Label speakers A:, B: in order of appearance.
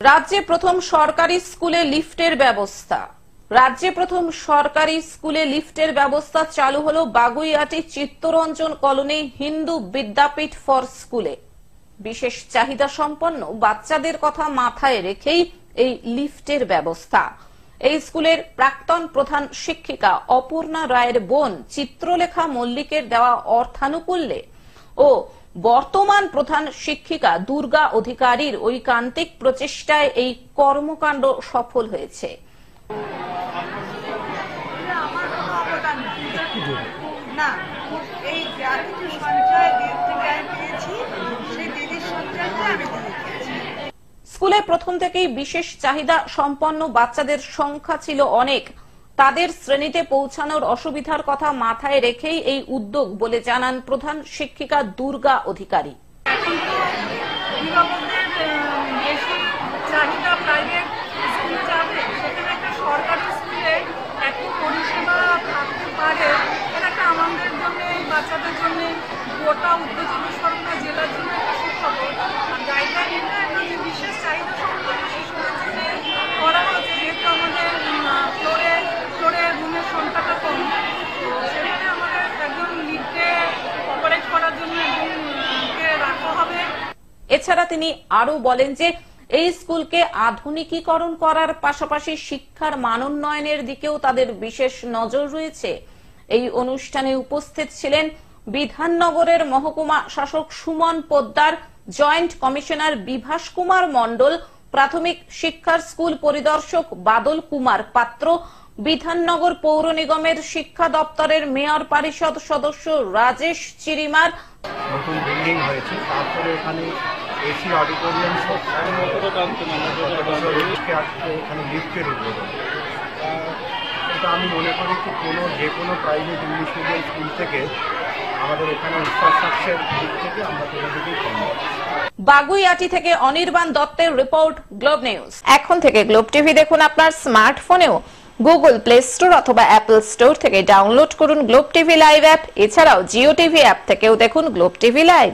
A: রাজ্যে প্রথম সরকারি স্কুলে লিফটের ব্যবস্থা। রাজ্যে প্রথম সরকারি স্কুলে লিফটের ব্যবস্থা চালু হলো বাগুইআটি চিত্তরঞ্জন কলোনি হিন্দু বিদ্যাপীঠ ফর স্কুলে। বিশেষ চাহিদা সম্পন্ন বাচ্চাদের কথা মাথায় রেখেই এই লিফটের ব্যবস্থা। এই স্কুলের প্রাক্তন প্রধান শিক্ষিকা অপর্ণা রায়ের বোন চিত্রলেখা মল্লিকের দেওয়া অর্থানুকূল্যে ও বর্তমান প্রধান শিক্ষিকা দুর্গা অধিকারীর ঐকান্তিক প্রচেষ্টায় এই কর্মকাণ্ড সফল হয়েছে। স্কুলে প্রথম থেকেই বিশেষ চাহিদা সম্পন্ন বাচ্চাদের সংখ্যা ছিল অনেক। তাদের শ্রেণীতে পৌঁছানোর অসুবিধার কথা মাথায় রেখেই এই উদ্যোগ বলে জানান প্রধান শিক্ষিকা দুর্গা অধিকারী।
B: বাচ্চাদের জন্য গোটা উত্তর চব্বিশ পরগনা জেলার জন্য একটা সুখবর। জায়গায় এটা একটা যে বিশেষ চাহিদা সম্পন্ন শিশুদের জন্য করা হয়েছে, যেহেতু আমাদের ফ্লোরে রুমের সংখ্যাটা কম, তো সেখানে আমাদের একজন লিডকে অপারেট করার জন্য একজনকে রাখা হবে।
A: এছাড়া তিনি আরো বলেন যে এই স্কুলকে আধুনিকীকরণ করার পাশাপাশি শিক্ষার মানোন্নয়নের দিকেও তাদের বিশেষ নজর রয়েছে। এই অনুষ্ঠানে উপস্থিত ছিলেন বিধাননগরের মহকুমা শাসক সুমন পোদ্দার, জয়েন্ট কমিশনার বিভাস কুমার মণ্ডল, প্রাথমিক শিক্ষার স্কুল পরিদর্শক বাদল কুমার পাত্র, বিধাননগর পৌর নিগমের শিক্ষা দপ্তরের মেয়র পরিষদ সদস্য রাজেশ চিরিমার।
C: নতুন বিল্ডিং হয়েছে, তারপরে এখানে এসি অডিটোরিয়াম এখানে লিফটের উপর। এটা আমি মনে করি যে কোনো প্রাইভেট ইংলিশ মিডিয়াম স্কুল থেকে আমাদের এখানে ইনফ্রাস্ট্রাকচার দিক থেকে আমরা প্রতিদিনই কম।
A: বাগুইআটি থেকে অনির্বাণ দত্তের রিপোর্ট, গ্লোব নিউজ। এখন থেকে গ্লোব টিভি দেখুন আপনার স্মার্টফোনেও। গুগল প্লে স্টোর অথবা অ্যাপল স্টোর থেকে ডাউনলোড করুন গ্লোব টিভি লাইভ অ্যাপ। এছাড়াও জিও টিভি অ্যাপ থেকেও দেখুন গ্লোব টিভি লাইভ।